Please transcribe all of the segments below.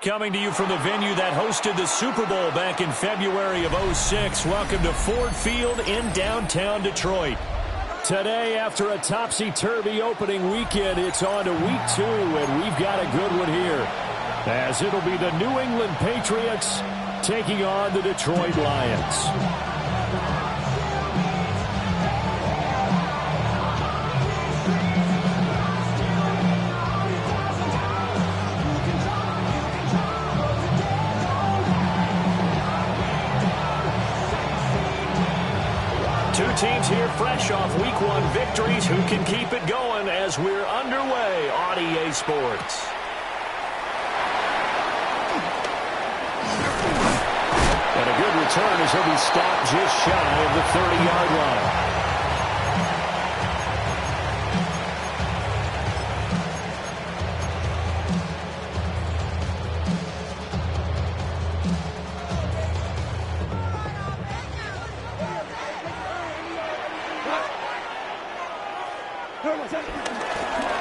Coming to you from the venue that hosted the Super Bowl back in February of '06. Welcome to Ford Field in downtown Detroit. Today, after a topsy-turvy opening weekend, it's on to week 2, and we've got a good one here, as it'll be the New England Patriots taking on the Detroit Lions. Two teams here fresh off Week 1 victories. Who can keep it going as we're underway on EA Sports? And a good return as he'll be stopped just shy of the 30-yard line.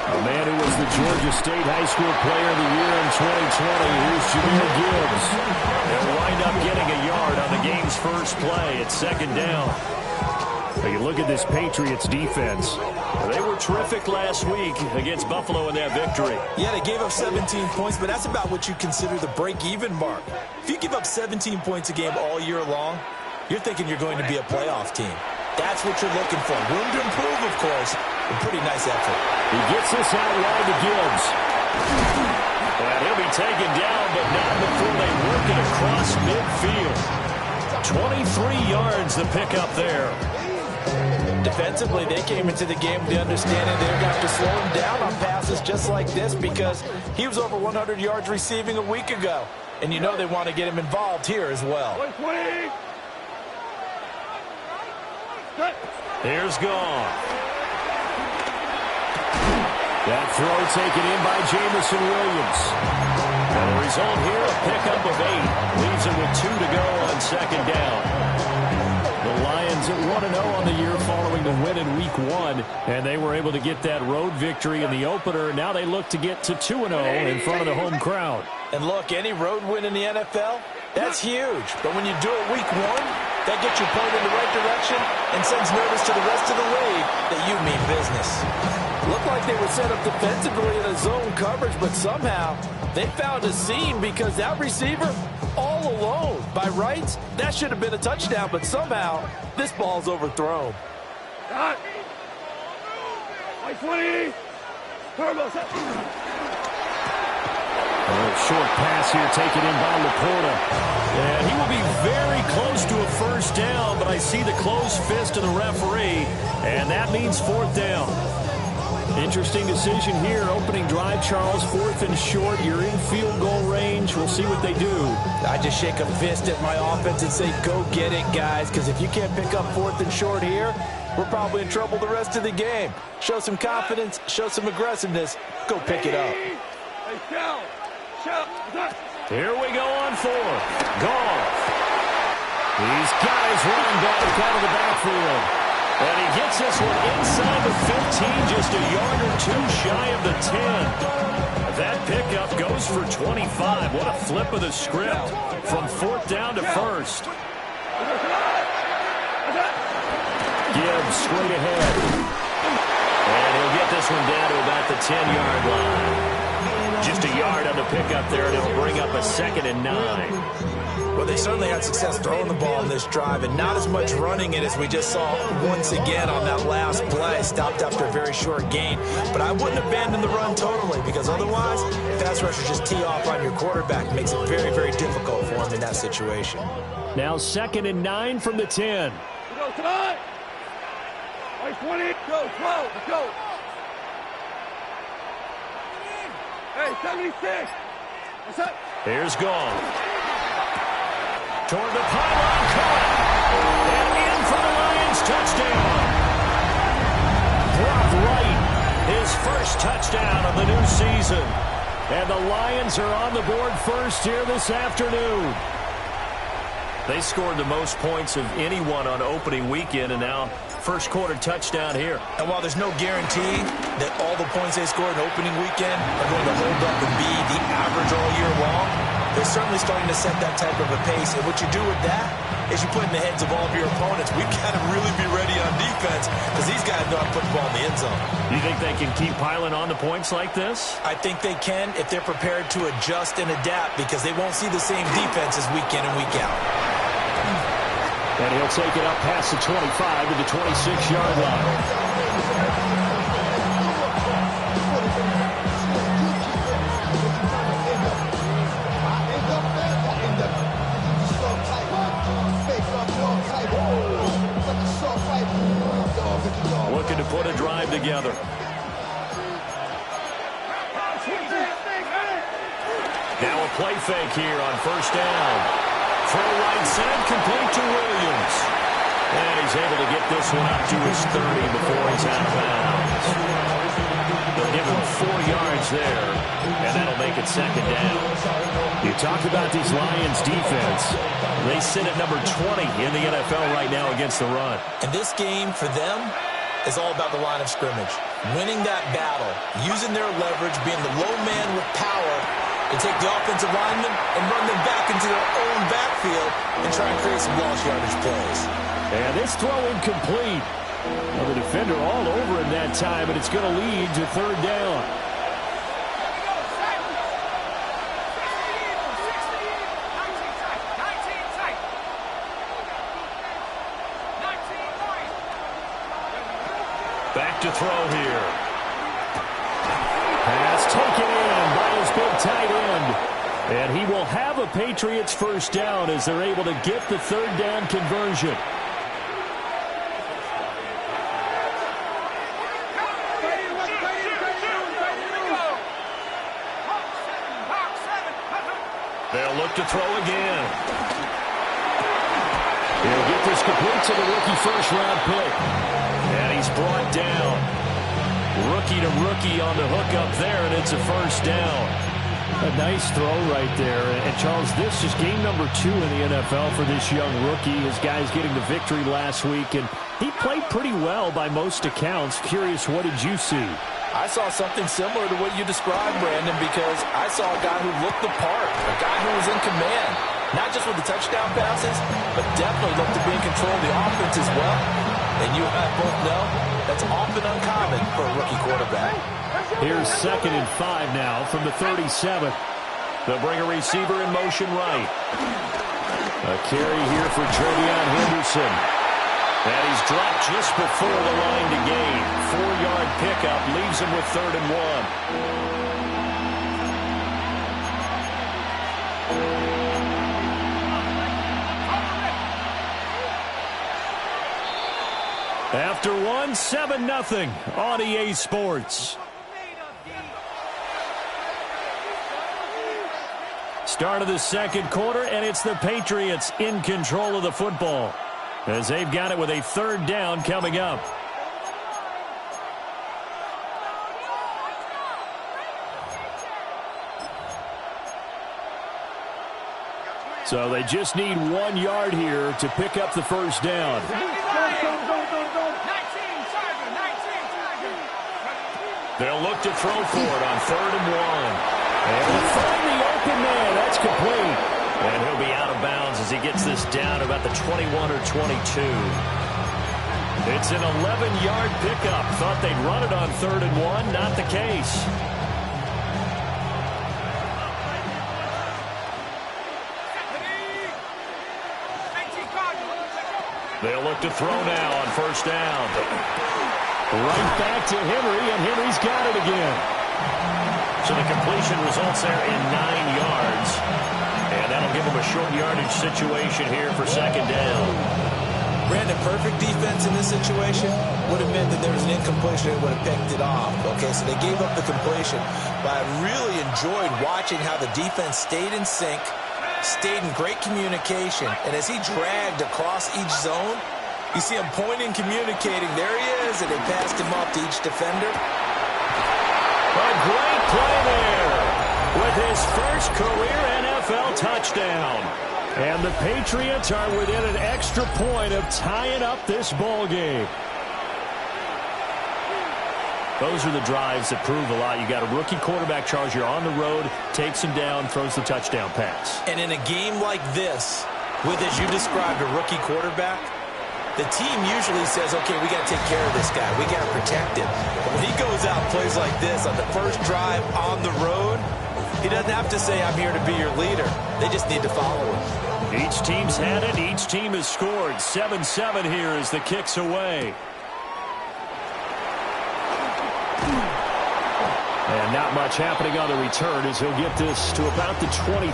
A man who was the Georgia State High School Player of the Year in 2020, here's Jahmyr Gibbs. They'll wind up getting a yard on the game's first play. It's second down. Now you look at this Patriots defense. They were terrific last week against Buffalo in that victory. Yeah, they gave up 17 points, but that's about what you consider the break-even mark. If you give up 17 points a game all year long, you're thinking you're going to be a playoff team. That's what you're looking for. Room to improve, of course. A pretty nice effort. He gets this out wide to Gibbs. And he'll be taken down, but not before they work it across midfield. 23 yards the pickup there. Defensively, they came into the game with the understanding they're going to have to slow him down on passes just like this because he was over 100 yards receiving a week ago. And you know they want to get him involved here as well. Here's Gone. That throw taken in by Jamison Williams. And the result here, a pickup of 8. Leaves him with 2 to go on second down. The Lions at 1-0 on the year following the win in Week 1. And they were able to get that road victory in the opener. Now they look to get to 2-0 in front of the home crowd. And look, any road win in the NFL, that's huge. But when you do it Week 1, that gets you pointed in the right direction and sends notice to the rest of the league that you mean business. Looked like they were set up defensively in a zone coverage, but somehow they found a seam because that receiver all alone. By rights, that should have been a touchdown, but somehow this ball's overthrown. A short pass here taken in by Laporta. And he will be very close to a first down, but I see the closed fist of the referee, and that means fourth down. Interesting decision here. Opening drive, Charles, 4th and short. You're in field goal range. We'll see what they do. I just shake a fist at my offense and say, go get it, guys, because if you can't pick up 4th and short here, we're probably in trouble the rest of the game. Show some confidence, show some aggressiveness, go pick it up. Here we go on 4th. Goff. These guys running back out of the backfield. And he gets this one inside the 15, just a yard or 2 shy of the 10. That pickup goes for 25. What a flip of the script from 4th down to 1st. Gibbs straight ahead. And he'll get this one down to about the 10-yard line. Just a yard on the pickup there, and it'll bring up a 2nd and 9. Well, they certainly had success throwing the ball in this drive, and not as much running it as we just saw once again on that last play. Stopped after a very short gain. But I wouldn't abandon the run totally, because otherwise, pass rushers just tee off on your quarterback. Makes it very, very difficult for for him in that situation. Now 2nd and 9 from the 10. Go tonight. 20. Go, 12. Let's go. Hey, 76. What's up? Here's Gong. Toward the pylon, caught. And in for the Lions, touchdown. Brock Wright, his first touchdown of the new season. And the Lions are on the board first here this afternoon. They scored the most points of anyone on opening weekend, and now first quarter touchdown here. And while there's no guarantee that all the points they scored in opening weekend are going to hold up and be the average all year long, they're certainly starting to set that type of a pace. And what you do with that is you put in the heads of all of your opponents, we've got to really be ready on defense because these guys know how to put the ball in the end zone. You think they can keep piling on the points like this? I think they can if they're prepared to adjust and adapt because they won't see the same defenses week in and week out. And he'll take it up past the 25 to the 26-yard line. Looking to put a drive together. Now a play fake here on first down. Throw right side, complete to Williams. And he's able to get this one up to his 30 before he's out of bounds. They'll give him 4 yards there, and that'll make it second down. You talk about these Lions defense. They sit at number 20 in the NFL right now against the run. And this game for them is all about the line of scrimmage. Winning that battle, using their leverage, being the low man with power, to take the offensive linemen and run them back into their own backfield and try and create some lost yardage plays. And this throw incomplete. Well, the defender all over him that time, and it's going to lead to third down. Back to throw here. Pass taken in by his big tight end. And he will have a Patriots first down as they're able to get the third down conversion. They'll look to throw again. He'll get this complete to the rookie first-round pick. And he's brought down. Rookie to rookie on the hook up there, and it's a first down. A nice throw right there. And, Charles, this is game number 2 in the NFL for this young rookie. His guys getting the victory last week, and he played pretty well by most accounts. Curious, what did you see? I saw something similar to what you described, Brandon, because I saw a guy who looked the part, a guy who was in command, not just with the touchdown passes, but definitely looked to be in control of the offense as well. And you and I both know that's often uncommon for a rookie quarterback. Here's 2nd and 5 now from the 37. They'll bring a receiver in motion right. A carry here for Trevion Henderson. And he's dropped just before the line to gain. 4-yard pickup leaves him with 3rd and 1. After 1, 7-0 on EA Sports. Start of the second quarter, and it's the Patriots in control of the football as they've got it with a third down coming up. So they just need 1 yard here to pick up the first down. They'll look to throw for it on 3rd and 1. And they'll find the open man. That's complete. And he'll be out of bounds as he gets this down about the 21 or 22. It's an 11-yard pickup. Thought they'd run it on 3rd and 1. Not the case. They'll look to throw now on first down. Right back to Henry, and Henry's got it again. So the completion results there in 9 yards. And That'll give them a short yardage situation here for second down. Brandon, perfect defense in this situation would have meant that there was an incompletion and would have picked it off. Okay, so they gave up the completion. But I really enjoyed watching how the defense stayed in sync, stayed in great communication, and as he dragged across each zone, you see him pointing, communicating. There he is, and they passed him off to each defender. A great play there with his first career NFL touchdown. And the Patriots are within an extra point of tying up this ball game. Those are the drives that prove a lot. You got a rookie quarterback charge. You're on the road, takes him down, throws the touchdown pass. And in a game like this, with, as you described, a rookie quarterback, the team usually says, okay, we got to take care of this guy. We got to protect him. But when he goes out and plays like this on the first drive on the road, he doesn't have to say, I'm here to be your leader. They just need to follow him. Each team's had it. Each team has scored. 7-7 here as the kick's away. And not much happening on the return as he'll get this to about the 23.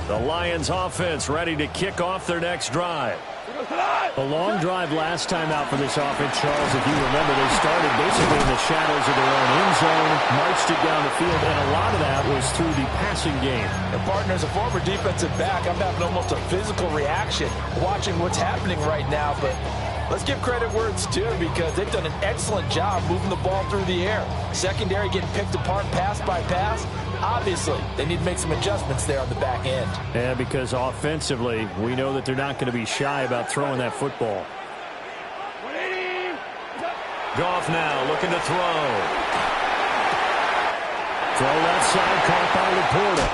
The Lions offense ready to kick off their next drive. A long drive last time out for this offense, Charles. If you remember, they started basically in the shadows of their own end zone, marched it down the field, and a lot of that was through the passing game. And partner, as a former defensive back, I'm having almost a physical reaction watching what's happening right now. But let's give credit where it's due, because they've done an excellent job moving the ball through the air. Secondary getting picked apart pass by pass. Obviously, they need to make some adjustments there on the back end. Yeah, because offensively, we know that they're not going to be shy about throwing that football. Goff now looking to throw. Throw left side, caught by Laporta.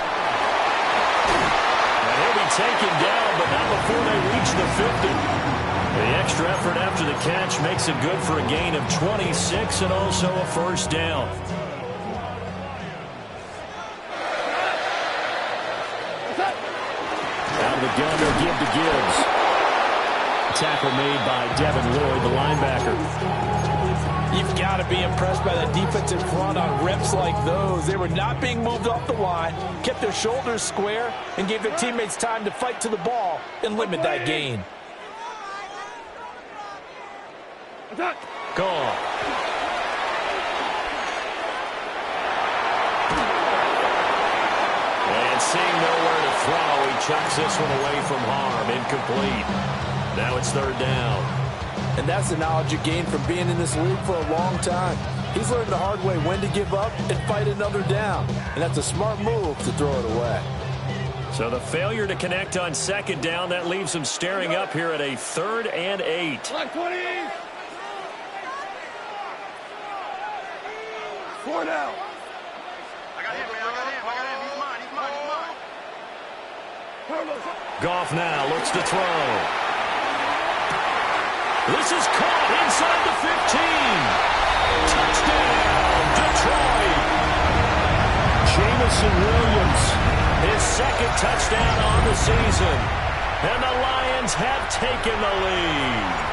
And he'll be taken down, but not before they reach the 50. The extra effort after the catch makes it good for a gain of 26 and also a first down. Out of the gun, they'll give to Gibbs. Tackle made by Devin Lloyd, the linebacker. You've got to be impressed by that defensive front on reps like those. They were not being moved off the line, kept their shoulders square, and gave their teammates time to fight to the ball and limit that gain. Gone. And seeing nowhere to throw, he chucks this one away from harm. Incomplete. Now it's third down. And that's the knowledge you gain from being in this league for a long time. He's learned the hard way when to give up and fight another down. And that's a smart move to throw it away. So the failure to connect on second down, that leaves him staring up here at a 3rd and 8. 20. 4 now. I got him, man. I got him. He's mine. Goff now looks to throw. This is caught inside the 15. Touchdown, Detroit. Jamison Williams, his second touchdown on the season. And the Lions have taken the lead.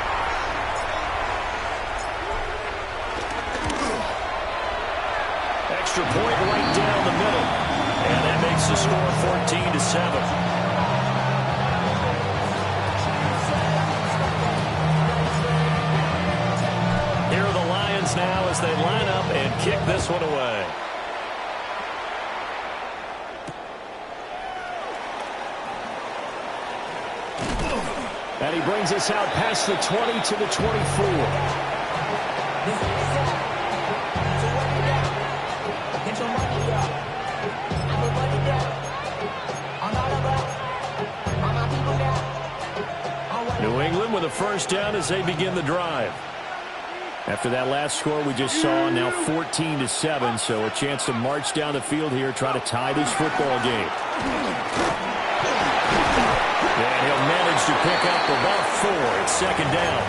Extra point right down the middle. And that makes the score 14-7. Now as they line up and kick this one away. And he brings us out past the 20 to the 24. New England with a first down as they begin the drive. After that last score we just saw, now 14-7, so a chance to march down the field here, try to tie this football game. And he'll manage to pick up about 4. It's second down.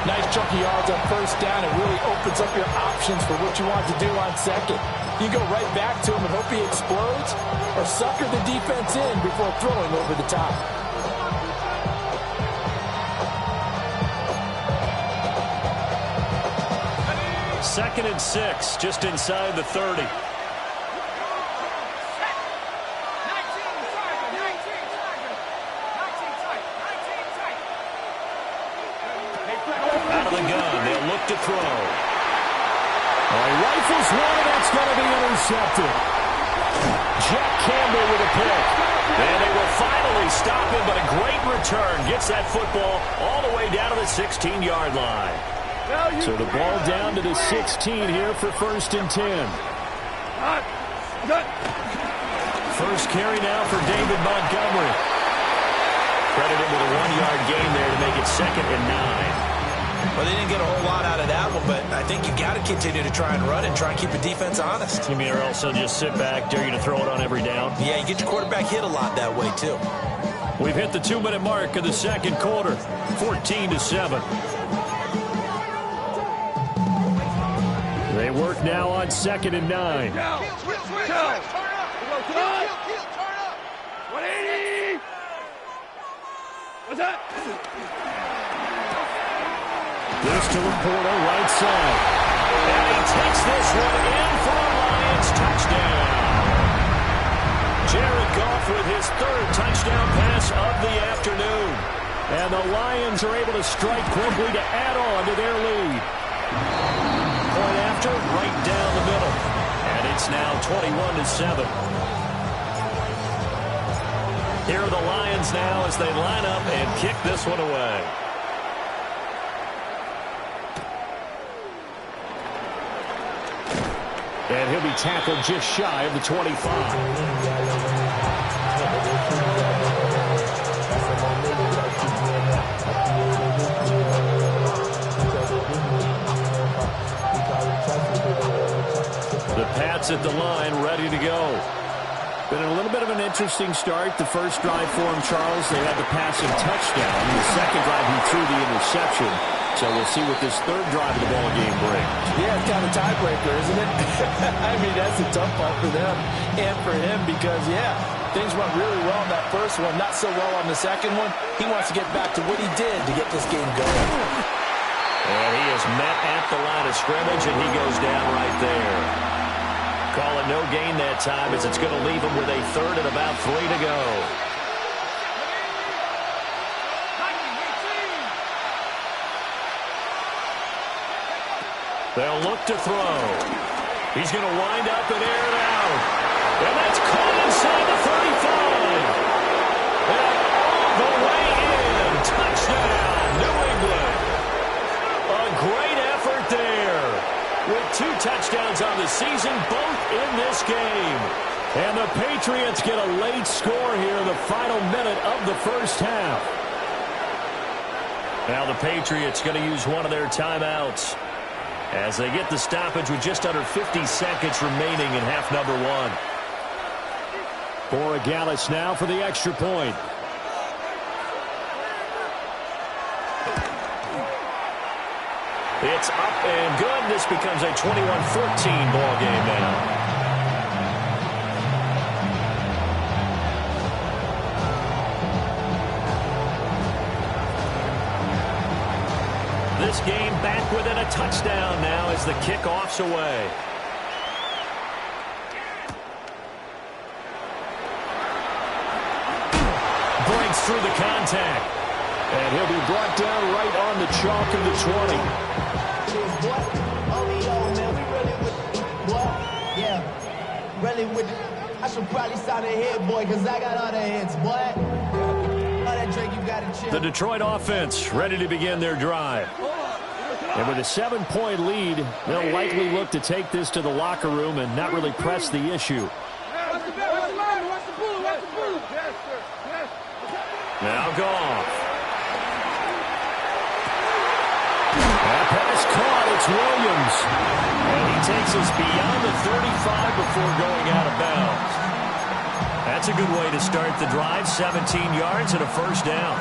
Nice chunky yards on first down. It really opens up your options for what you want to do on second. You go right back to him and hope he explodes, or sucker the defense in before throwing over the top. 2nd and 6, just inside the 30. Out of the gun, they'll look to throw. Rifles one, and that's going to be intercepted. Jack Campbell with a pick. And they will finally stop him, but a great return. Gets that football all the way down to the 16-yard line. So the ball down to the 16 here for 1st and 10. First carry now for David Montgomery. Credited with a 1-yard gain there to make it 2nd and 9. Well, they didn't get a whole lot out of that one, but I think you got to continue to try and run and try and keep the defense honest. You mean, or else they'll just sit back, dare you to throw it on every down? Yeah, you get your quarterback hit a lot that way, too. We've hit the 2-minute mark of the 2nd quarter, 14-7. They work now on 2nd and 9. 180! What's that? This to Laporta, right side. And he takes this one in for a Lions touchdown. Jared Goff with his 3rd touchdown pass of the afternoon. And the Lions are able to strike quickly to add on to their lead. Point after, right down the middle. And it's now 21-7. Here are the Lions now as they line up and kick this one away. And he'll be tackled just shy of the 25. The Pats at the line, ready to go. Been a little bit of an interesting start. The first drive for him, Charles, they had the passing touchdown. The second drive, he threw the interception. So we'll see what this 3rd drive of the ball game brings. Yeah, it's kind of a tiebreaker, isn't it? I mean, that's a tough one for them and for him because, yeah, things went really well in that first one, not so well on the second one. He wants to get back to what he did to get this game going. And he is met at the line of scrimmage, and he goes down right there. Call it no gain that time as it's going to leave him with a 3rd and about 3 to go. They'll look to throw. He's going to wind up and air it out. And that's caught inside the 35. And all the way in. Touchdown, New England. A great effort there. With 2 touchdowns on the season, both in this game. And the Patriots get a late score here in the final minute of the first half. Now the Patriots going to use one of their timeouts as they get the stoppage with just under 50 seconds remaining in half number 1. Borregales now for the extra point. It's up and good. This becomes a 21-14 ball game now. This game back within a touchdown now as the kickoff's away. Breaks through the contact. And he'll be brought down right on the chalk of the 20. I should probably sign a head, boy, because I got other heads, boy. The Detroit offense ready to begin their drive. And with a 7-point lead, they'll likely look to take this to the locker room and not really press the issue. Now Goff. That pass caught. It's Williams. And he takes us beyond the 35 before going out of bounds. That's a good way to start the drive. 17 yards and a first down.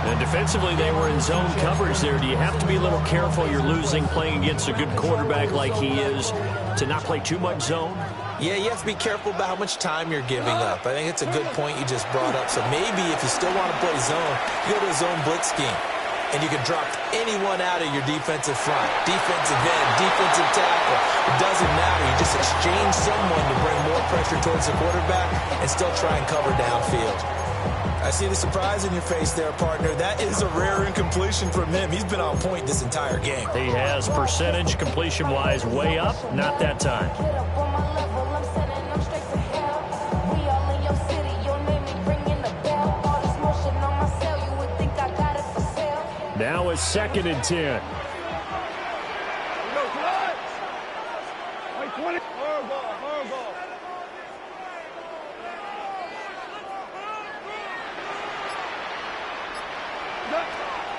And defensively, they were in zone coverage there. Do you have to be a little careful? You're losing playing against a good quarterback like he is to not play too much zone? Yeah, you have to be careful about how much time you're giving up. I think it's a good point you just brought up. So maybe if you still want to play zone, you go to a zone blitz scheme. and you can drop anyone out of your defensive front. Defensive end, defensive tackle. It doesn't matter. You just exchange someone to bring more pressure towards the quarterback and still try and cover downfield. I see the surprise in your face there, partner. That is a rare incompletion from him. He's been on point this entire game. He has percentage completion-wise way up. Not that time. Now it's 2nd and 10.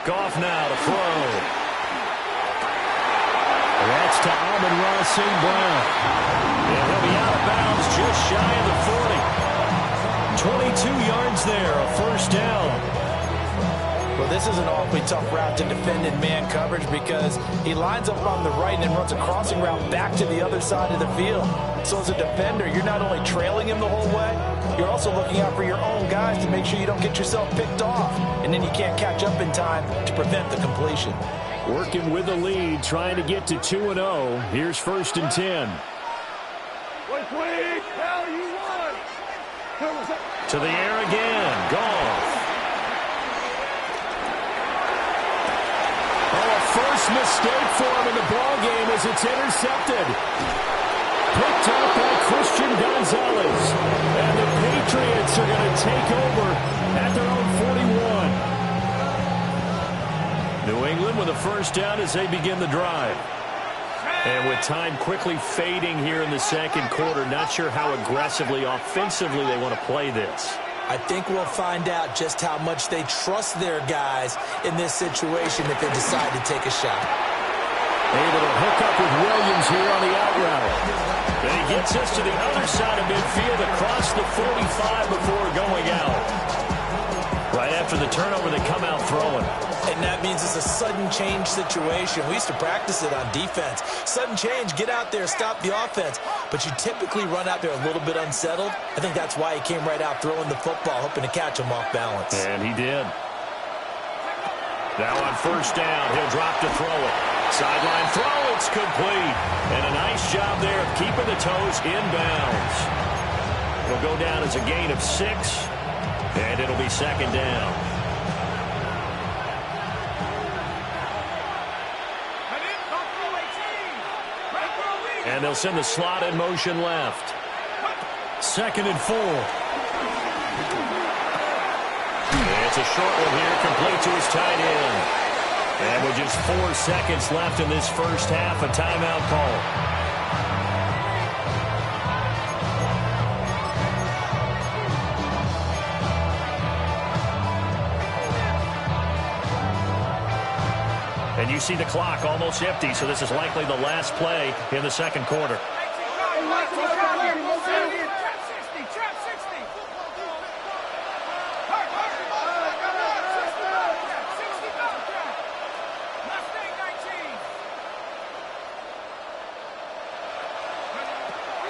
Goff now to throw. That's to Amon-Ra St. Brown. And he'll be out of bounds just shy of the 40. 22 yards there, a first down. Well, this is an awfully tough route to defend in man coverage because he lines up on the right and then runs a crossing route back to the other side of the field. So as a defender, you're not only trailing him the whole way, you're also looking out for your own guys to make sure you don't get yourself picked off. And then you can't catch up in time to prevent the completion. Working with the lead, trying to get to 2-0. Here's 1st and 10. To the air again. Goff. First mistake for him in the ballgame as it's intercepted. Picked up by Christian Gonzalez. And the Patriots are going to take over at their own 41. New England with a first down as they begin the drive. And with time quickly fading here in the second quarter, not sure how aggressively, offensively they want to play this. I think we'll find out just how much they trust their guys in this situation if they decide to take a shot. Able to hook up with Williams here on the out route. And he gets us to the other side of midfield across the 45 before going out. Right after the turnover, they come out throwing. And that means it's a sudden change situation. We used to practice it on defense. Sudden change, get out there, stop the offense. But you typically run out there a little bit unsettled. I think that's why he came right out throwing the football, hoping to catch him off balance. And he did. Now on first down, he'll drop to throw it. Sideline throw, it's complete. And a nice job there of keeping the toes inbounds. It'll go down as a gain of 6. And it'll be 2nd down. And they'll send the slot in motion left. 2nd and 4. It's a short one here, complete to his tight end. And with just 4 seconds left in this first half, a timeout call. And you see the clock almost empty, so this is likely the last play in the second quarter.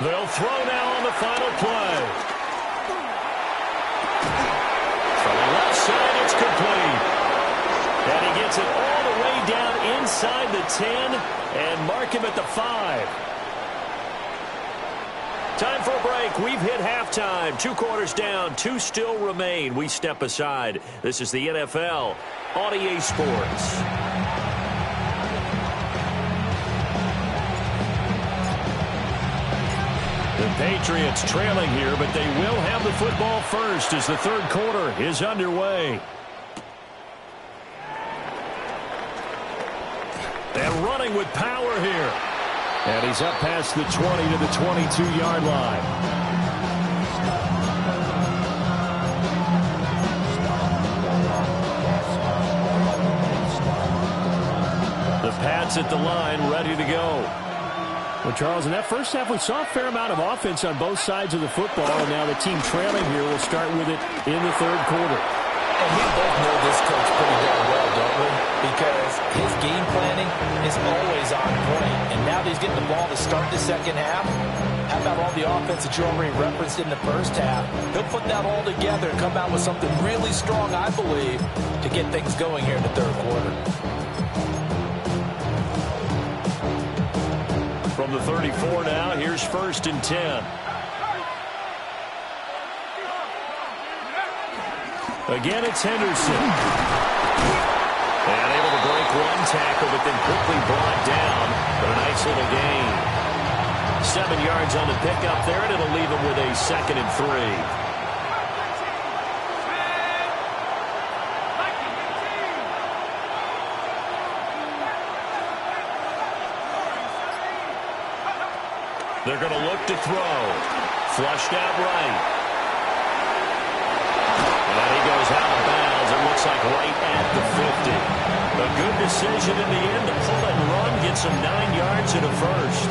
They'll throw now on the final play. From the left side, it's complete. And he gets it all the way down inside the 10 and mark him at the 5. Time for a break. We've hit halftime. 2 quarters down, 2 still remain. We step aside. This is the NFL on EA Sports. The Patriots trailing here, but they will have the football first as the third quarter is underway. And running with power here. And he's up past the 20 to the 22-yard line. The Pats at the line, ready to go. Well, Charles, in that first half, we saw a fair amount of offense on both sides of the football, and now the team trailing here will start with it in the third quarter. And we both know this coach pretty darn well, don't we? Because his game planning is always on point. And now that he's getting the ball to start the second half, how about all the offense that you already referenced in the first half? He'll put that all together and come out with something really strong, I believe, to get things going here in the third quarter. From the 34 now, here's 1st and 10. Again, it's Henderson. And able to break one tackle, but then quickly brought down. But a nice little gain. 7 yards on the pickup there, and it'll leave him with a 2nd and 3. They're going to look to throw. Flushed out right. And he goes out of bounds. It looks like right at the 50. A good decision in the end to pull and run. Gets him 9 yards and a first.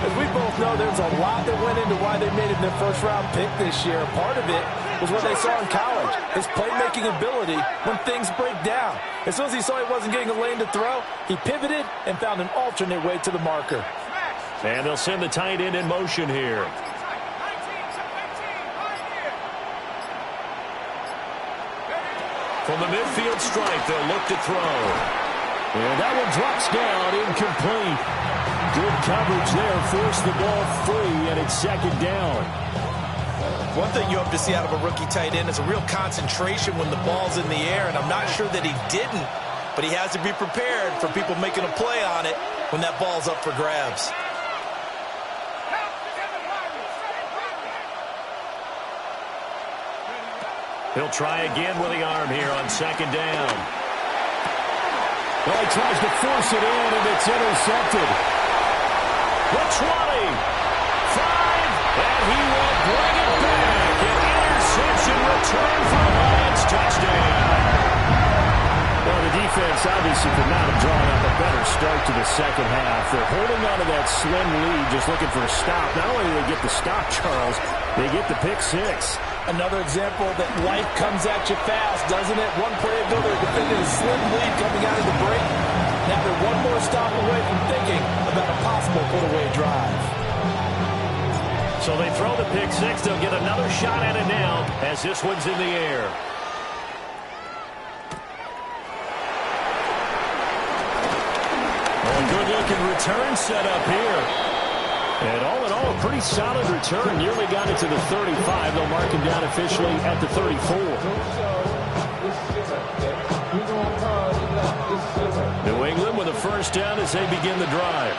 As we both know, there's a lot that went into why they made him their first-round pick this year. Part of it was what they saw in college, his playmaking ability when things break down. As soon as he saw he wasn't getting a lane to throw, he pivoted and found an alternate way to the marker. And they'll send the tight end in motion here. From the midfield stripe, they'll look to throw. And that one drops down, incomplete. Good coverage there, forced the ball free, and it's 2nd down. One thing you hope to see out of a rookie tight end is a real concentration when the ball's in the air, and I'm not sure that he didn't, but he has to be prepared for people making a play on it when that ball's up for grabs. He'll try again with the arm here on 2nd down. Well, he tries to force it in, and it's intercepted. The 20, 5, and he will bring it back. An interception return for the Lions. Touchdown. Well, the defense obviously could not have drawn up a better start to the second half. They're holding on to that slim lead, just looking for a stop. Not only do they get the stop, Charles, they get the pick 6. Another example that life comes at you fast, doesn't it? One play ago, they're defending a slim lead coming out of the break. Now they're one more stop away from thinking about a possible put-away drive. So they throw the pick 6. They'll get another shot at it now as this one's in the air. Well, a good-looking return set up here. And all in all, a pretty solid return. Nearly got it to the 35. They'll mark him down officially at the 34. New England with a first down as they begin the drive.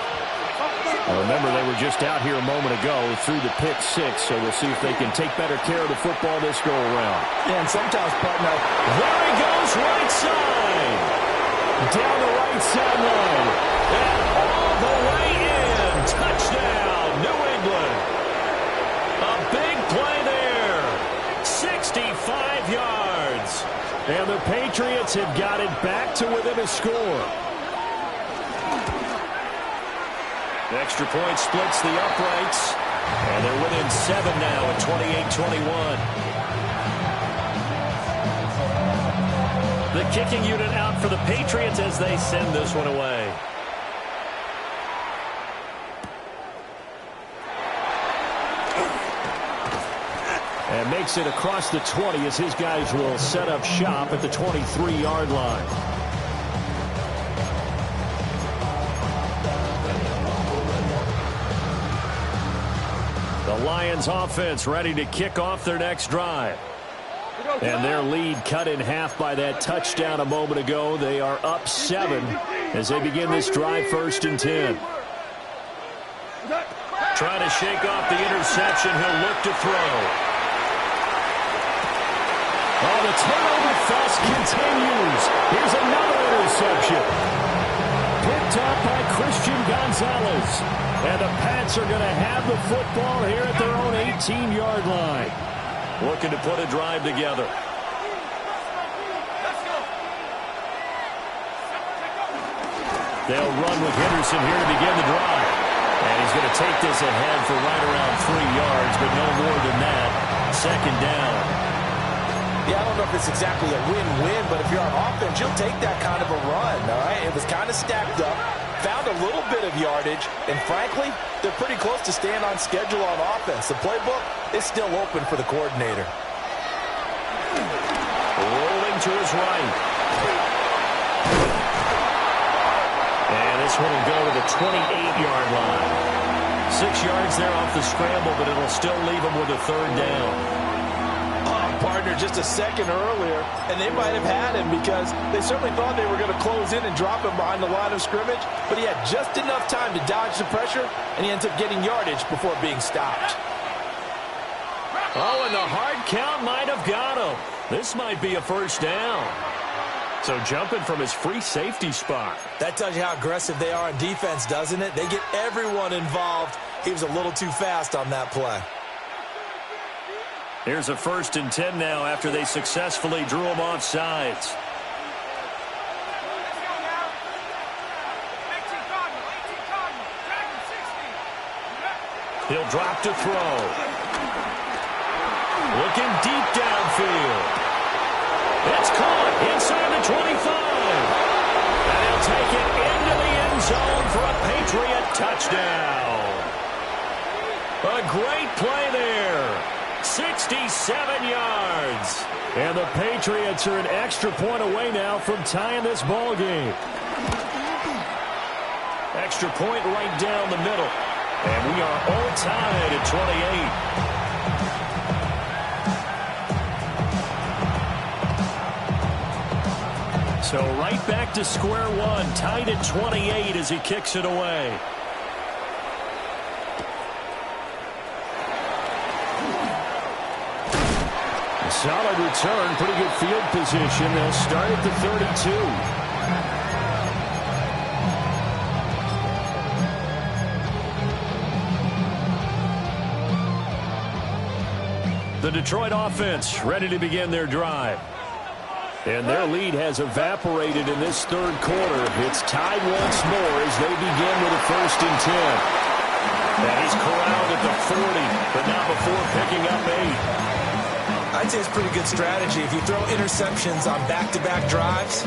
Now remember, they were just out here a moment ago through the pick 6, so we'll see if they can take better care of the football this go-around. Yeah, and sometimes, partner, there he goes, right side. Down the right sideline. And all the way in. Touchdown, New England. A big play there. 65 yards. And the Patriots have got it back to within a score. The extra point splits the uprights. And they're within 7 now at 28-21. The kicking unit out for the Patriots as they send this one away. And makes it across the 20 as his guys will set up shop at the 23-yard line. The Lions offense ready to kick off their next drive. And their lead cut in half by that touchdown a moment ago. They are up 7 as they begin this drive, 1st and 10. Trying to shake off the interception. He'll look to throw. Oh, the turnover fest continues. Here's another interception. Picked up by Christian Gonzalez. And the Pats are going to have the football here at their own 18-yard line. Looking to put a drive together. They'll run with Henderson here to begin the drive. And he's going to take this ahead for right around 3 yards, but no more than that. 2nd down. Yeah, I don't know if it's exactly a win-win, but if you're on offense, you'll take that kind of a run, all right? It was kind of stacked up, found a little bit of yardage, and frankly, they're pretty close to staying on schedule on offense. The playbook is still open for the coordinator. Rolling to his right. And this one will go to the 28-yard line. 6 yards there off the scramble, but it'll still leave him with a third down. Partner just a second earlier, and they might have had him because they certainly thought they were going to close in and drop him behind the line of scrimmage, but he had just enough time to dodge the pressure, and he ends up getting yardage before being stopped. Oh, and the hard count might have got him. This might be a first down. So jumping from his free safety spot. That tells you how aggressive they are on defense, doesn't it? They get everyone involved. He was a little too fast on that play. Here's a 1st and 10 now after they successfully drew him off sides. He'll drop to throw. Looking deep downfield. It's caught inside the 25. And he'll take it into the end zone for a Patriot touchdown. A great play there. 67 yards. And the Patriots are an extra point away now from tying this ball game. Extra point right down the middle. And we are all tied at 28. So right back to square one, tied at 28 as he kicks it away. Solid return, pretty good field position. They'll start at the 32. The Detroit offense ready to begin their drive. And their lead has evaporated in this third quarter. It's tied once more as they begin with a 1st and 10. And he's corralled at the 40, but not before picking up 8. I'd say it's pretty good strategy. If you throw interceptions on back-to-back drives,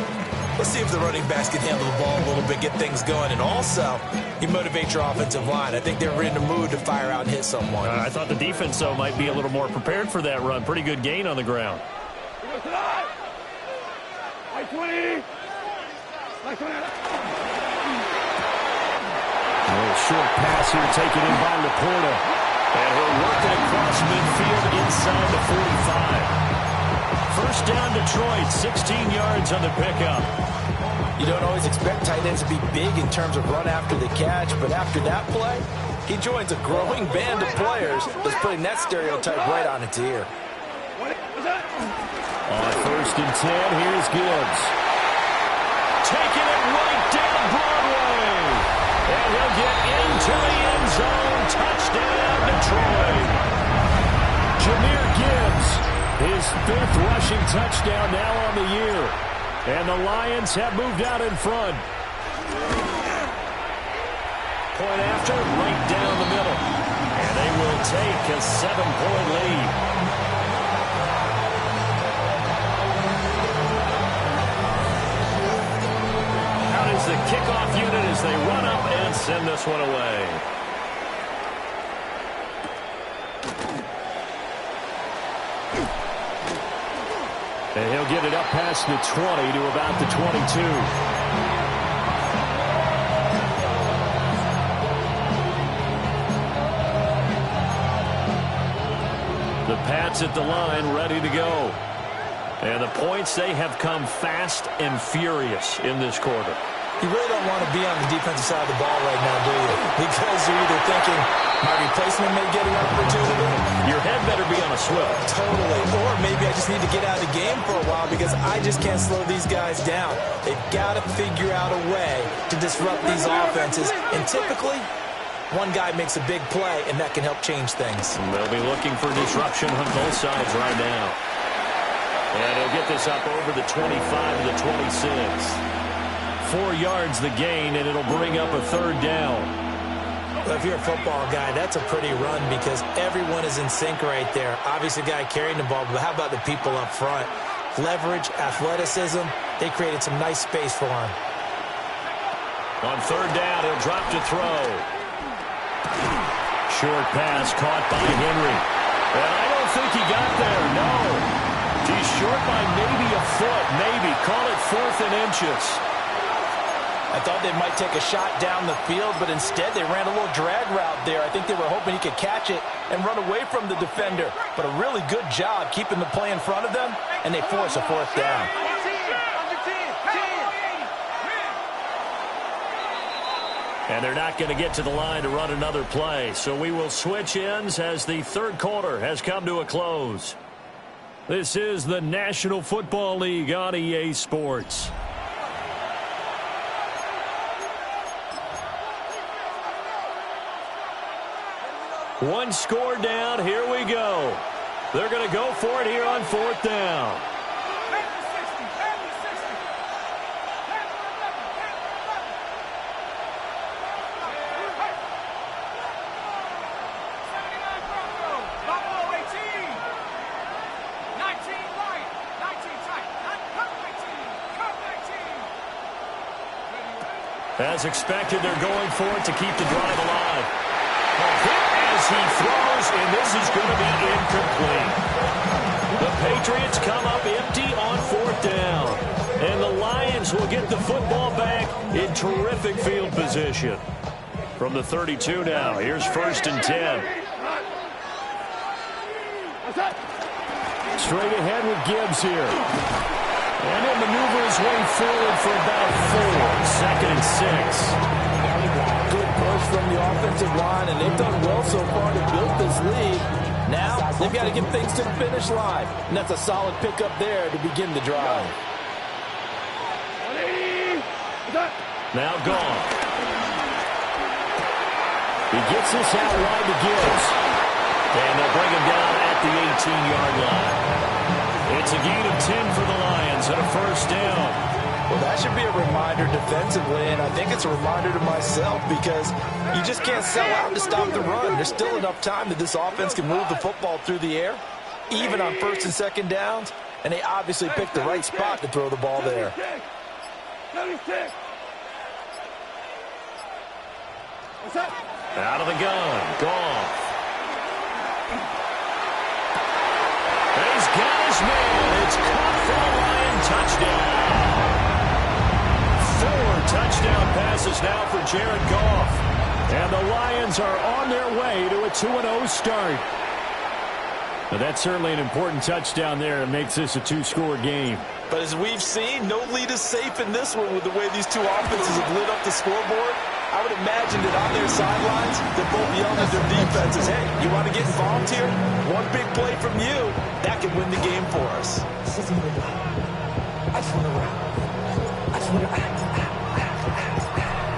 let's see if the running backs can handle the ball a little bit, get things going. And also, you motivate your offensive line. I think they're in the mood to fire out and hit someone. I thought the defense, though, might be a little more prepared for that run. Pretty good gain on the ground. Like 20. Like 20. A little short pass here taken in by Laporta. And we're working across midfield inside the 45. 1st down Detroit, 16 yards on the pickup. You don't always expect tight ends to be big in terms of run after the catch, but after that play, he joins a growing band of players that's putting that stereotype right on its ear. On 1st and 10, here's Gibbs. Taking it right down Broadway. And he'll get into the end zone. Touchdown, Detroit. Jahmyr Gibbs, his 5th rushing touchdown now on the year. And the Lions have moved out in front. Point after, right down the middle. And they will take a 7-point lead. Out is the kickoff unit as they run up and send this one away. And he'll get it up past the 20 to about the 22. The Pats at the line ready to go. And the points, they have come fast and furious in this quarter. You really don't want to be on the defensive side of the ball right now, do you? Because you're either thinking, my replacement may get an opportunity. Your head better be on a swivel. Totally. Or maybe I just need to get out of the game for a while because I just can't slow these guys down. They've got to figure out a way to disrupt these offenses. And typically, one guy makes a big play, and that can help change things. And they'll be looking for disruption on both sides right now. And he'll get this up over the 25 to the 26. 4 yards the gain, and it'll bring up a 3rd down. If you're a football guy, that's a pretty run because everyone is in sync right there. Obviously, the guy carrying the ball, but how about the people up front? Leverage, athleticism, they created some nice space for him. On third down, he'll drop to throw. Short pass caught by Henry. And I don't think he got there, no. He's short by maybe a foot, maybe. Call it 4th and inches. I thought they might take a shot down the field, but instead they ran a little drag route there. I think they were hoping he could catch it and run away from the defender. But a really good job keeping the play in front of them, and they force a 4th down. And they're not going to get to the line to run another play. So we will switch ends as the third quarter has come to a close. This is the National Football League on EA Sports. One score down. Here we go. They're going to go for it here on 4th down. As expected, they're going for it to keep the drive alive. As he throws, and this is going to be incomplete. The Patriots come up empty on 4th down. And the Lions will get the football back in terrific field position. From the 32 now, here's 1st and 10. Straight ahead with Gibbs here. And he'll maneuver his way forward for about 4. 2nd and 6. Good push from the offensive line, and they've done well so far to build this lead. Now, they've got to get things to the finish line, and that's a solid pickup there to begin the drive. Now gone. He gets this out wide to Gibbs. And they'll bring him down at the 18-yard line. It's a gain of 10 for the Lions and a 1st down. Well, that should be a reminder defensively, and I think it's a reminder to myself because you just can't sell out to stop the run. There's still enough time that this offense can move the football through the air, even on 1st and 2nd downs, and they obviously picked the right spot to throw the ball there. Out of the gun, Goff. He's got his man. It's caught for a Lion touchdown. 4 touchdown passes now for Jared Goff. And the Lions are on their way to a 2-0 start. Now that's certainly an important touchdown there. It makes this a 2-score game. But as we've seen, no lead is safe in this one with the way these two offenses have lit up the scoreboard. I would imagine that on their sidelines, they're both yelling at their defenses, hey, you want to get involved here? One big play from you, that could win the game for us.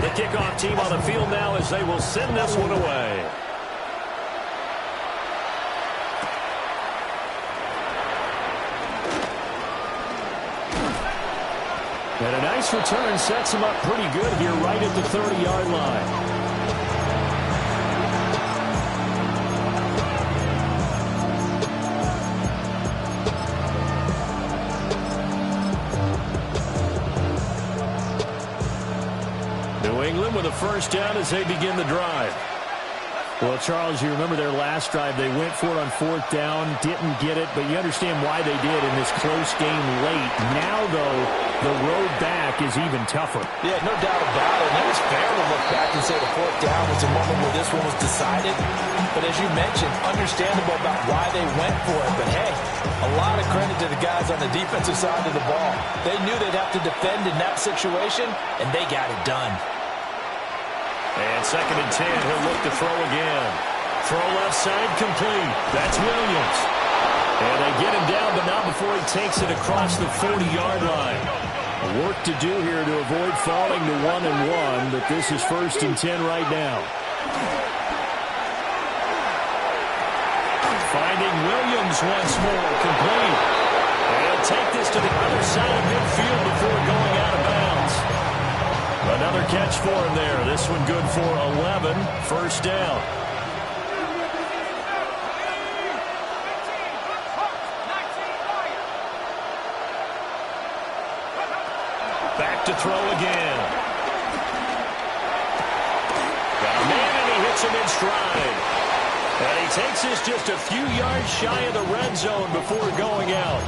The kickoff team on the field now as they will send this one away. And a nice return sets him up pretty good here right at the 30-yard line. New England with a 1st down as they begin the drive. Well, Charles, you remember their last drive. They went for it on 4th down, didn't get it, but you understand why they did in this close game late. Now, though, the road back is even tougher. Yeah, no doubt about it. And it was fair to look back and say the 4th down was a moment where this one was decided. But as you mentioned, understandable about why they went for it. But, hey, a lot of credit to the guys on the defensive side of the ball. They knew they'd have to defend in that situation, and they got it done. And 2nd and 10, he'll look to throw again. Throw left side complete. That's Williams. And they get him down, but not before he takes it across the 40-yard line. Work to do here to avoid falling to 1-1, but this is 1st and 10 right now. Finding Williams once more, complete. And he'll take this to the other side of midfield before going out of bounds. Another catch for him there. This one good for 11. First down. Back to throw again. Got a man, and he hits him in stride. And he takes this just a few yards shy of the red zone before going out.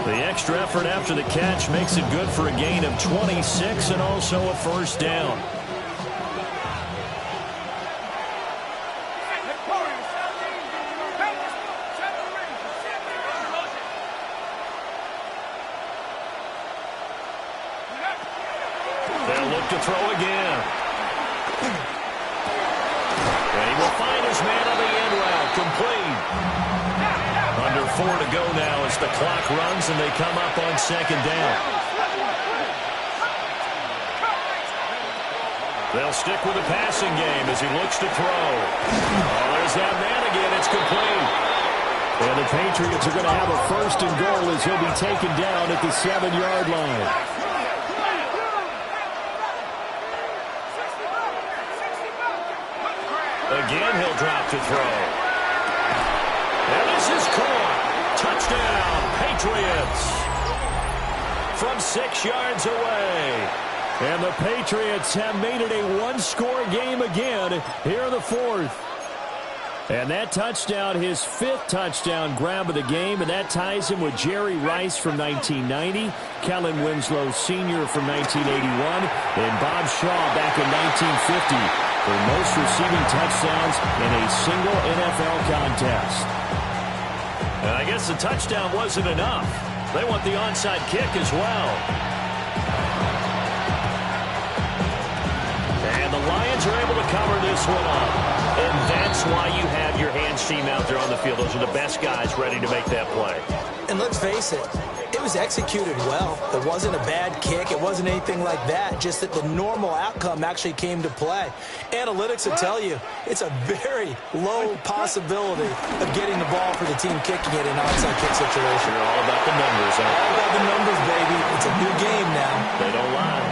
The extra effort after the catch makes it good for a gain of 26 and also a first down. They'll look to throw again. And he will find his man on the end route. Complete. Under 4 to go now as the clock runs and they come up on second down. They'll stick with the passing game as he looks to throw. Oh, there's that man again. It's complete. And the Patriots are going to have a first and goal as he'll be taken down at the 7-yard line. Again, he'll drop to throw. And this is caught. Touchdown, Patriots. From 6 yards away. And the Patriots have made it a one-score game again here in the fourth. And that touchdown, his 5th touchdown grab of the game, and that ties him with Jerry Rice from 1990, Kellen Winslow Sr. from 1981, and Bob Shaw back in 1950 for most receiving touchdowns in a single NFL contest. And I guess the touchdown wasn't enough. They want the onside kick as well. And the Lions are able to cover this one up. And that's why you have your hands team out there on the field. Those are the best guys ready to make that play. And let's face it, it was executed well. It wasn't a bad kick. It wasn't anything like that. Just that the normal outcome actually came to play. Analytics will tell you it's a very low possibility of getting the ball for the team kicking it in an onside kick situation. You're all about the numbers, huh? All about the numbers, baby. It's a new game now. They don't lie.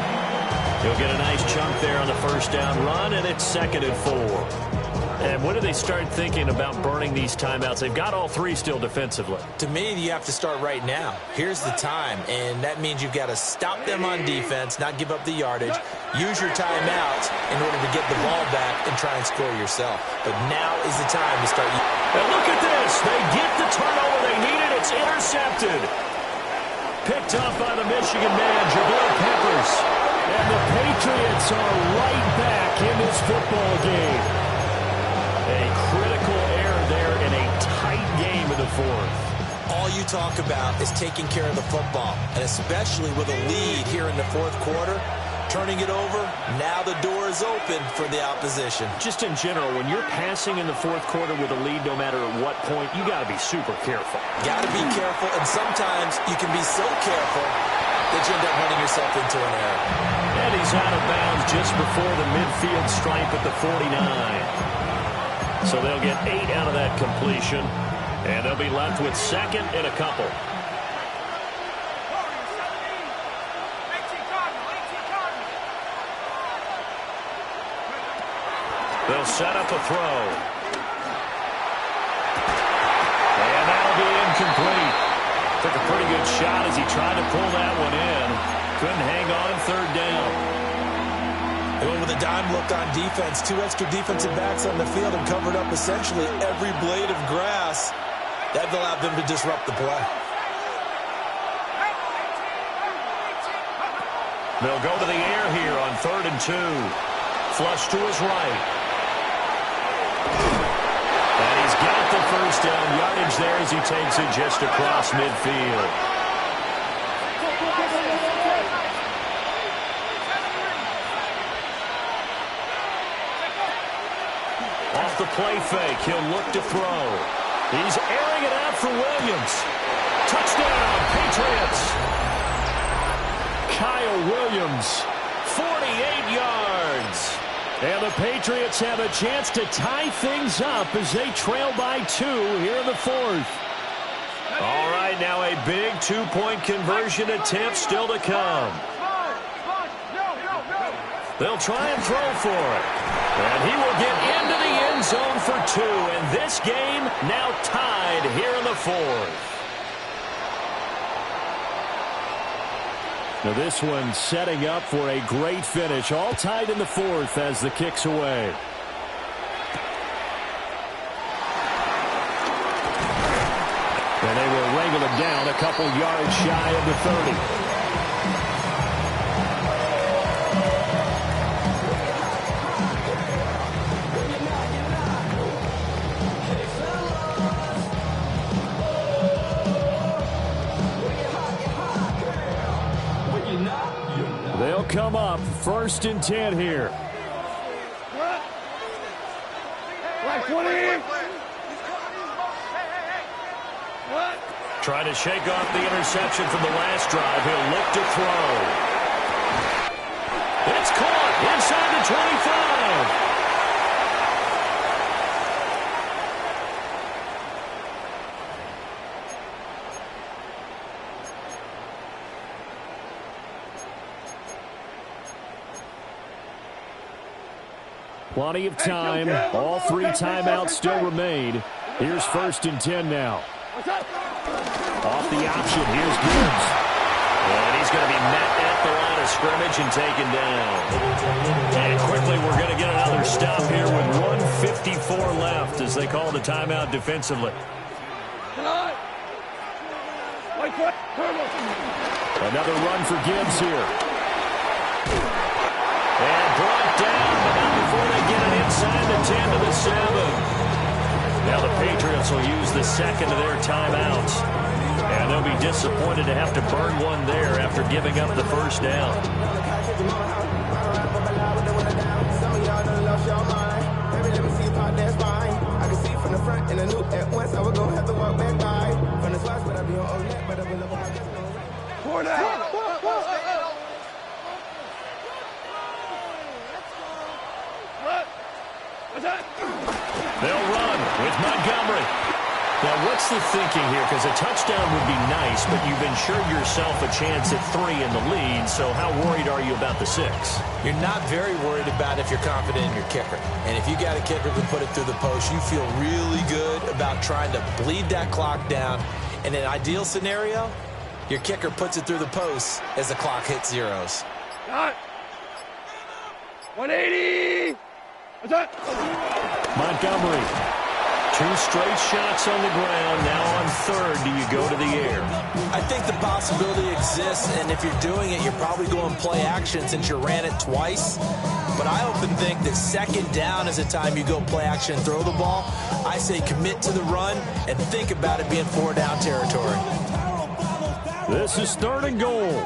He'll get a nice chunk there on the first down run, and it's 2nd and 4. And when do they start thinking about burning these timeouts? They've got all 3 still defensively. To me, you have to start right now. Here's the time, and that means you've got to stop them on defense, not give up the yardage, use your timeouts in order to get the ball back and try and score yourself. But now is the time to start. And look at this. They get the turnover they needed. It's intercepted. Picked off by the Michigan man, Jabril Peppers. And the Patriots are right back in this football game. A critical error there in a tight game in the fourth. All you talk about is taking care of the football, and especially with a lead here in the fourth quarter, turning it over, now the door is open for the opposition. Just in general, when you're passing in the fourth quarter with a lead, no matter at what point, you got to be super careful. Got to be careful, and sometimes you can be so careful that you end up running yourself into an error. And he's out of bounds just before the midfield stripe at the 49. So they'll get 8 out of that completion, and they'll be left with 2nd and a couple. They'll set up a throw. And that'll be incomplete. Took a pretty good shot as he tried to pull that one in. Couldn't hang on 3rd down. With a dime look on defense, 2 extra defensive backs on the field and covered up essentially every blade of grass. That allowed them to disrupt the play. They'll go to the air here on 3rd and 2. Flush to his right. And he's got the first down yardage there as he takes it just across midfield. Off the play fake, he'll look to throw. He's airing it out for Williams. Touchdown, Patriots. Kyle Williams, 48 yards. And the Patriots have a chance to tie things up as they trail by 2 here in the fourth. All right, now a big 2-point conversion attempt still to come. They'll try and throw for it. And he will get into the end zone for 2. And this game now tied here in the 4th. Now this one setting up for a great finish. All tied in the 4th as the kick's away. And they will wrangle him down a couple yards shy of the 30. They'll come up 1st and 10 here. Black 20. Trying to shake off the interception from the last drive. He'll look to throw. It's caught inside the 25. Plenty of time. All 3 timeouts still remain. Here's 1st and 10 now. Off the option, here's Gibbs. And he's going to be met at the line of scrimmage and taken down. And quickly, we're going to get another stop here with 1:54 left as they call the timeout defensively. Another run for Gibbs here. And brought down, but not before they get it inside the 10 to the 7. Now the Patriots will use the second of their timeouts. And they'll be disappointed to have to burn one there after giving up the first down. They'll run with Montgomery. Now, what's the thinking here? Because a touchdown would be nice, but you've ensured yourself a chance at 3 in the lead, so how worried are you about the 6? You're not very worried about if you're confident in your kicker. And if you got a kicker who put it through the post, you feel really good about trying to bleed that clock down. In an ideal scenario, your kicker puts it through the post as the clock hits zeros. 180. Montgomery. 2 straight shots on the ground. Now on 3rd, do you go to the air? I think the possibility exists, and if you're doing it, you're probably going play action since you ran it twice. But I often think that 2nd down is the time you go play action and throw the ball. I say commit to the run and think about it being 4 down territory. This is 3rd and goal.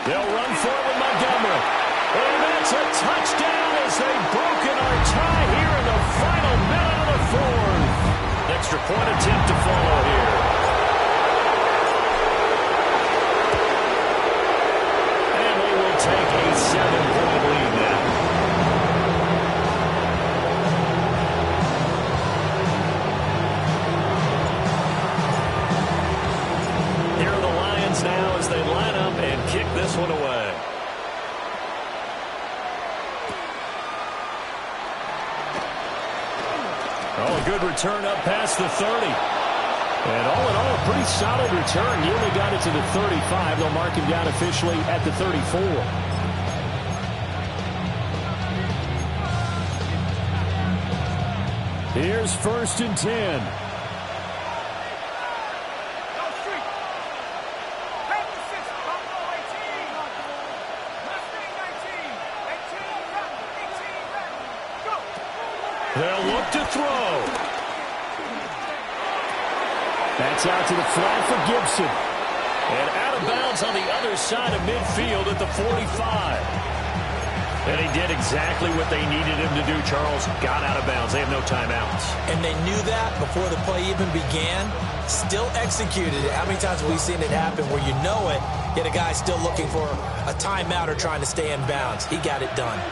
They'll run for it with Montgomery. And that's a touchdown as they've broken our tie here in the final minute of the 4th. Extra point attempt to follow here. And they will take a 7-point lead now. Here are the Lions now as they line up and kick this one away. Oh, a good return up past the 30. And all in all, a pretty solid return. He only got it to the 35. They'll mark him down officially at the 34. Here's 1st and 10. They'll look to throw. That's out to the flat for Gibson. And out of bounds on the other side of midfield at the 45. And he did exactly what they needed him to do, Charles. Got out of bounds. They have no timeouts. And they knew that before the play even began. Still executed it. How many times have we seen it happen where you know it, yet a guy still looking for a timeout or trying to stay in bounds? He got it done.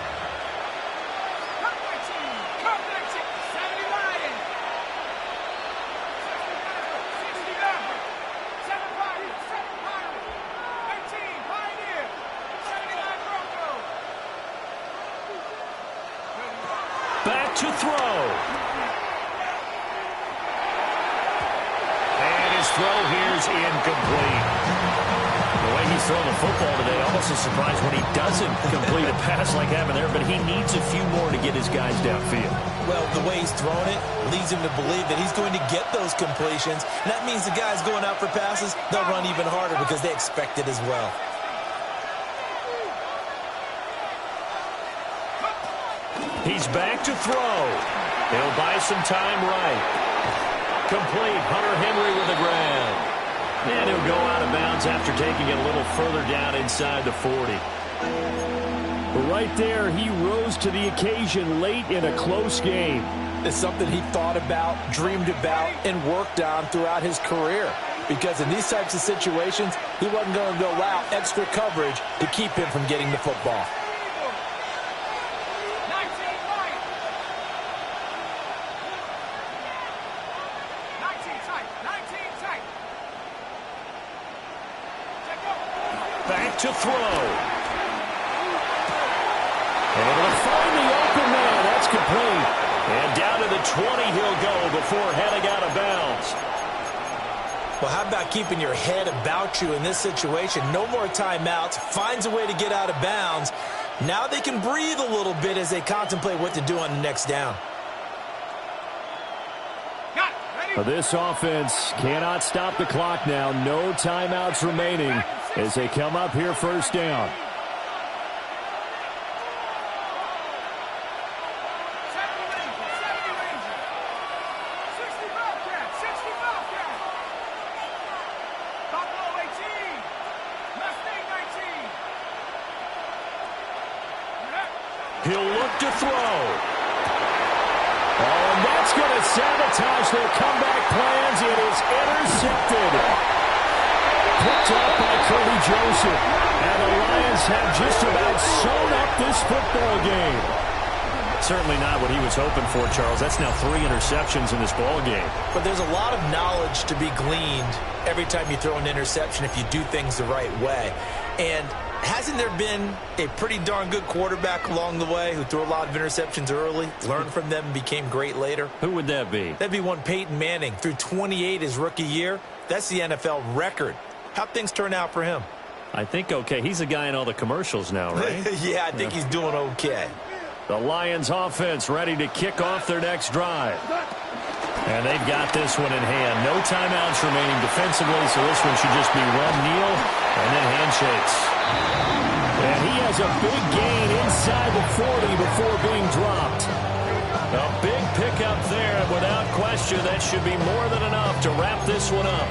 to throw. And his throw here is incomplete. The way he's throwing the football today, almost a surprise when he doesn't complete a pass like having there, but he needs a few more to get his guys downfield. Well, the way he's throwing it leads him to believe that he's going to get those completions. And that means the guys going out for passes, they'll run even harder because they expect it as well. He's back to throw. He'll buy some time right. Complete. Hunter Henry with the grab. And he'll go out of bounds after taking it a little further down inside the 40. Right there, he rose to the occasion late in a close game. It's something he thought about, dreamed about, and worked on throughout his career. Because in these types of situations, he wasn't going to allow extra coverage to keep him from getting the football. Back to throw. Able to find the open man. That's complete. And down to the 20 he'll go before heading out of bounds. Well, how about keeping your head about you in this situation? No more timeouts. Finds a way to get out of bounds. Now they can breathe a little bit as they contemplate what to do on the next down. This offense cannot stop the clock now. No timeouts remaining as they come up here first down. He'll look to throw. Oh, and that's going to sabotage their comeback plans. It is intercepted. Picked up by Kirby Joseph. And the Lions have just about sewn up this football game. Certainly not what he was hoping for, Charles. That's now 3 interceptions in this ball game. But there's a lot of knowledge to be gleaned every time you throw an interception if you do things the right way. And hasn't there been a pretty darn good quarterback along the way who threw a lot of interceptions early, learned from them, and became great later? Who would that be? That'd be one Peyton Manning. Threw 28 his rookie year. That's the NFL record. How'd things turn out for him? I think okay. He's a guy in all the commercials now, right? Yeah, I think he's doing okay. The Lions offense ready to kick off their next drive. And they've got this one in hand. No timeouts remaining defensively, so this one should just be run, kneel, and then handshakes. And he has a big gain inside the 40 before being dropped. A big pickup there, and without question, that should be more than enough to wrap this one up.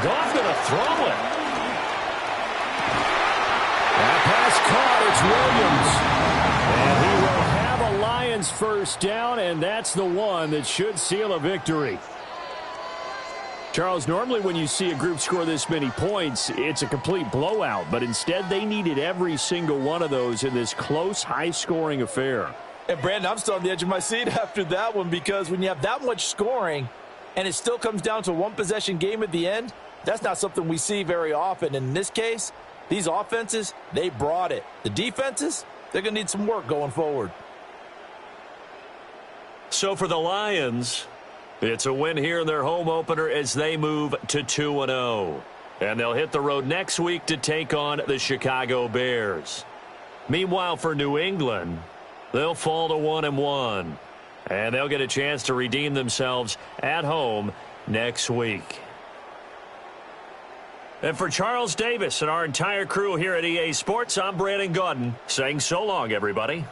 Goff going to throw it. That pass caught. It's Williams. And he will have a Lions first down, and that's the one that should seal a victory. Charles, normally when you see a group score this many points, it's a complete blowout. But instead, they needed every single one of those in this close, high-scoring affair. And, Brandon, I'm still on the edge of my seat after that one because when you have that much scoring and it still comes down to a one-possession game at the end, that's not something we see very often. In this case, these offenses, they brought it. The defenses, they're going to need some work going forward. So for the Lions, it's a win here in their home opener as they move to 2-0. And they'll hit the road next week to take on the Chicago Bears. Meanwhile, for New England, they'll fall to 1-1. And they'll get a chance to redeem themselves at home next week. And for Charles Davis and our entire crew here at EA Sports, I'm Brandon Gaudin saying so long, everybody.